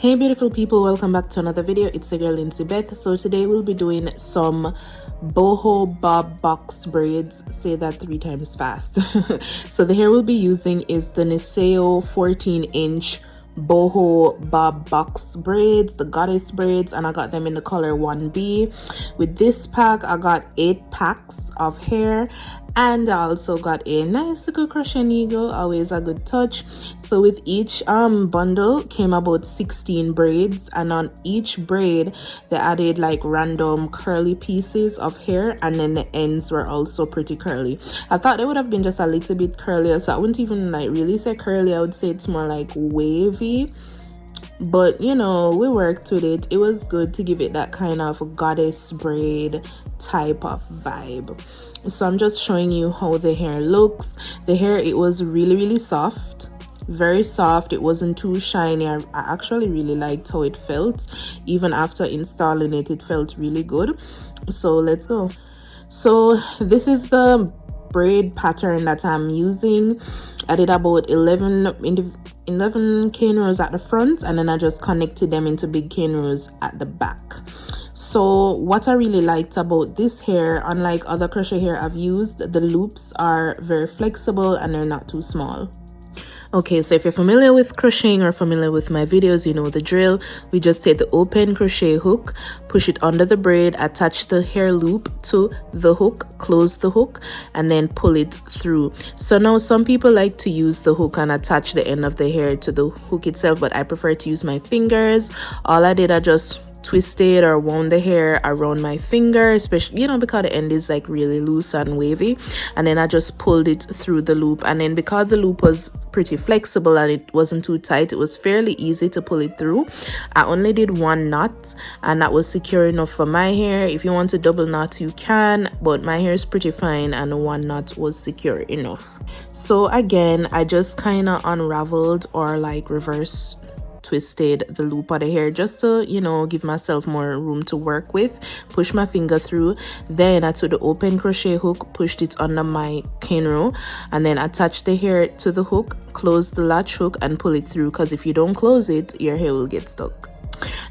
Hey beautiful people, welcome back to another video. It's your girl Lindsey. So today we'll be doing some boho bob box braids. Say that 3 times fast. So the hair we'll be using is the Niseyo 14-inch boho bob box braids, the goddess braids, and I got them in the color 1B. With this pack I got 8 packs of hair, and I also got a nice little crochet needle, always a good touch. So with each bundle came about 16 braids, and on each braid they added like random curly pieces of hair, and then the ends were also pretty curly. I thought they would have been just a little bit curlier, so I wouldn't even like really say curly. I would say it's more like wavy, but you know, we worked with it. It was good to give it that kind of goddess braid type of vibe. So I'm just showing you how the hair looks. The hair, it was really soft, very soft. It wasn't too shiny. I actually really liked how it felt. Even after installing it, it felt really good. So let's go. So this is the braid pattern that I'm using. I did about 11 cane rows at the front, and then I just connected them into big cane rows at the back. So what I really liked about this hair, unlike other crochet hair I've used, the loops are very flexible and they're not too small. Okay, so if you're familiar with crocheting or familiar with my videos, you know the drill. We just take the open crochet hook, push it under the braid, attach the hair loop to the hook, close the hook, and then pull it through. So now some people like to use the hook and attach the end of the hair to the hook itself, but I prefer to use my fingers. All I did, I just twisted or wound the hair around my finger, especially, you know, because the end is like really loose and wavy, and then I just pulled it through the loop. And then because the loop was pretty flexible and it wasn't too tight, it was fairly easy to pull it through. I only did 1 knot, and that was secure enough for my hair. If you want to double knot, you can, but my hair is pretty fine and 1 knot was secure enough. So again, I just kind of unraveled or like reverse twisted the loop of the hair just to, you know, give myself more room to work with. Push my finger through, then I took the open crochet hook, pushed it under my cane row, and then attach the hair to the hook, close the latch hook, and pull it through, because if you don't close it, your hair will get stuck.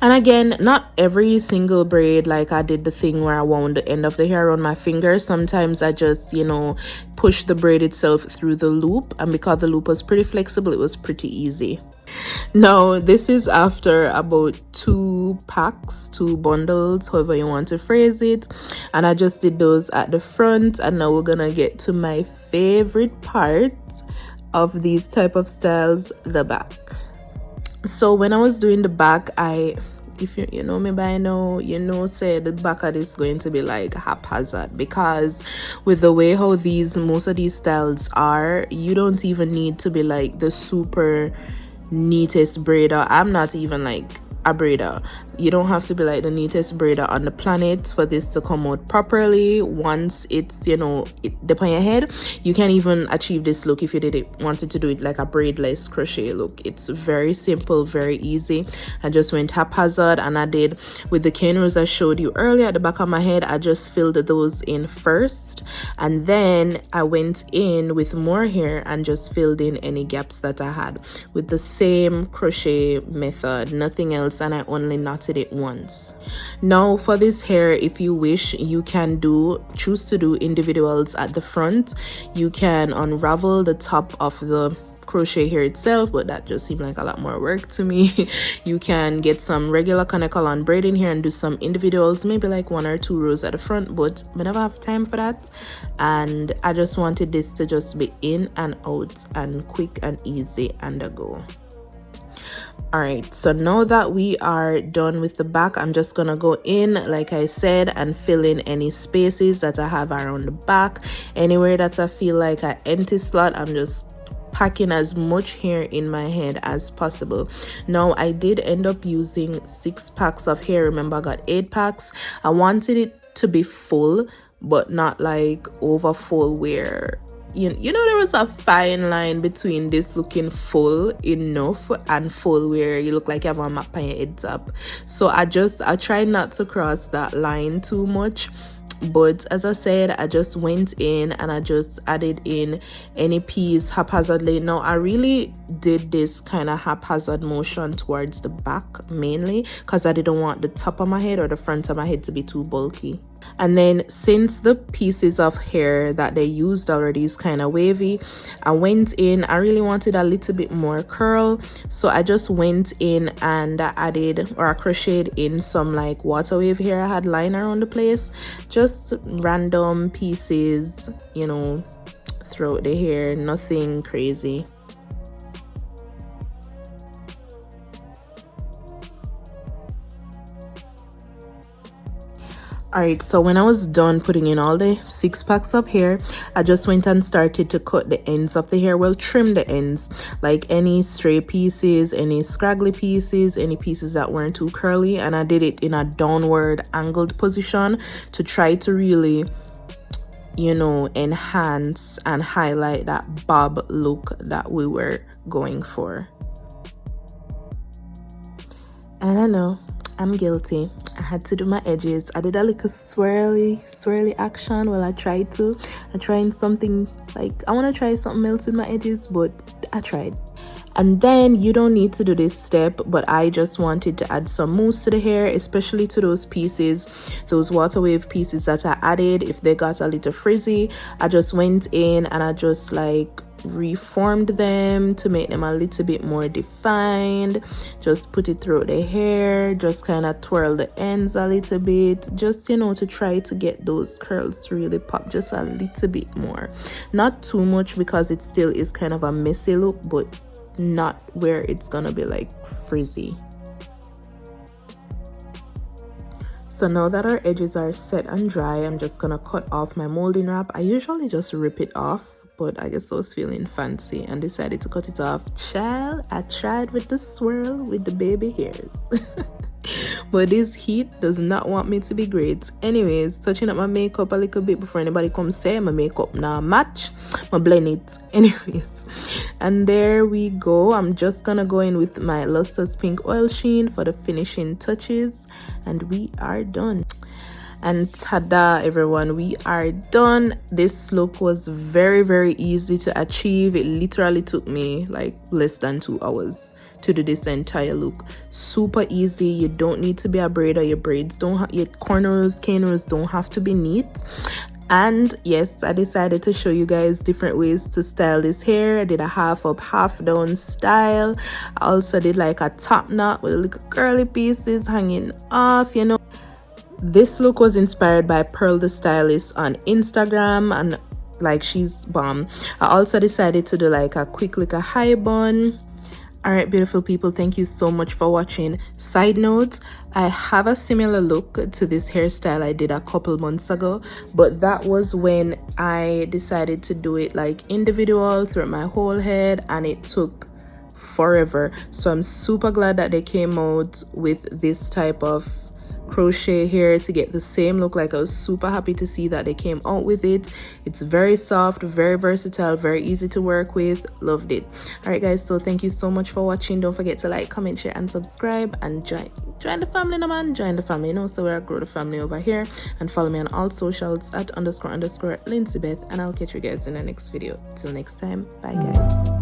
And again, not every single braid, like I did the thing where I wound the end of the hair around my finger. Sometimes I just, you know, push the braid itself through the loop, and because the loop was pretty flexible, it was pretty easy. Now this is after about 2 packs, 2 bundles, however you want to phrase it, and I just did those at the front. And now we're gonna get to my favorite part of these type of styles, the back. So when I was doing the back, if you know me by now, you know, say the back of this is going to be like haphazard, because with the way how most of these styles are, you don't even need to be like the super neatest braider. I'm not even like a braider. You don't have to be like the neatest braider on the planet for this to come out properly. Once it's, you know, dip on your head, you can even achieve this look if you wanted to do it like a braidless crochet look. It's very simple, very easy. I just went haphazard, and I did with the cane rows I showed you earlier at the back of my head. I just filled those in first, and then I went in with more hair and just filled in any gaps that I had with the same crochet method, nothing else, and I only knotted it once. Now for this hair, if you wish, you can choose to do individuals at the front. You can unravel the top of the crochet hair itself, but that just seemed like a lot more work to me. You can get some regular conical on braiding here and do some individuals, maybe like 1 or 2 rows at the front, but I never have time for that, and I just wanted this to just be in and out and quick and easy and a go. Alright, so now that we are done with the back, I'm just gonna go in, like I said, and fill in any spaces that I have around the back. Anywhere that I feel like an empty slot, I'm just packing as much hair in my head as possible. Now I did end up using 6 packs of hair. Remember, I got 8 packs. I wanted it to be full, but not like over full where you know, there was a fine line between this looking full enough and full where you look like you have a map on your head top. So I try not to cross that line too much. But as I said, I just went in and I just added in any piece haphazardly. Now I really did this kind of haphazard motion towards the back mainly because I didn't want the top of my head or the front of my head to be too bulky. And then since the pieces of hair that they used already is kind of wavy, I went in, I really wanted a little bit more curl, so I just went in and I added, or I crocheted in some like water wave hair I had lying around the place, just random pieces, you know, throughout the hair, nothing crazy. Alright, so when I was done putting in all the 6 packs of hair, I just went and started to cut the ends of the hair, well, trim the ends, like any stray pieces, any scraggly pieces, any pieces that weren't too curly, and I did it in a downward angled position to try to really, you know, enhance and highlight that bob look that we were going for. And I know I'm guilty. I had to do my edges. I did a little swirly action. Well, I tried to. I tried something like, I want to try something else with my edges, but I tried. And then you don't need to do this step, but I just wanted to add some mousse to the hair, especially to those pieces, those water wave pieces that I added. If they got a little frizzy, I just went in and I just like reformed them to make them a little bit more defined. Just put it through the hair, just kind of twirl the ends a little bit, just, you know, to try to get those curls to really pop just a little bit more, not too much because it still is kind of a messy look, but not where it's gonna be like frizzy. So now that our edges are set and dry, I'm just gonna cut off my molding wrap. I usually just rip it off, but I guess I was feeling fancy and decided to cut it off. Child, I tried with the swirl with the baby hairs. But this heat does not want me to be great. Anyways, touching up my makeup a little bit before anybody comes say my makeup now match. I blend it. Anyways, and there we go. I'm just gonna go in with my Luster's Pink Oil Sheen for the finishing touches, and we are done. And tada, everyone, we are done. This look was very easy to achieve. It literally took me like less than 2 hours to do this entire look. Super easy. You don't need to be a braider. Your braids don't have, your cornrows, canerows don't have to be neat. And yes, I decided to show you guys different ways to style this hair. I did a half up, half down style. I also did like a top knot with little curly pieces hanging off, you know. This look was inspired by Pearl the Stylist on Instagram, and like, she's bomb. I also decided to do like a quick little high bun. All right, beautiful people, thank you so much for watching. Side note, I have a similar look to this hairstyle I did a couple months ago, but that was when I decided to do it like individual throughout my whole head, and it took forever. So I'm super glad that they came out with this type of crochet hair to get the same look. Like, I was super happy to see that they came out with it. It's very soft, very versatile, very easy to work with. Loved it. All right guys, so thank you so much for watching. Don't forget to like, comment, share and subscribe, and join the family now, man. Join the family, you know, so we're grow the family over here. And follow me on all socials at __Lindsey Beth, and I'll catch you guys in the next video. Till next time, bye guys.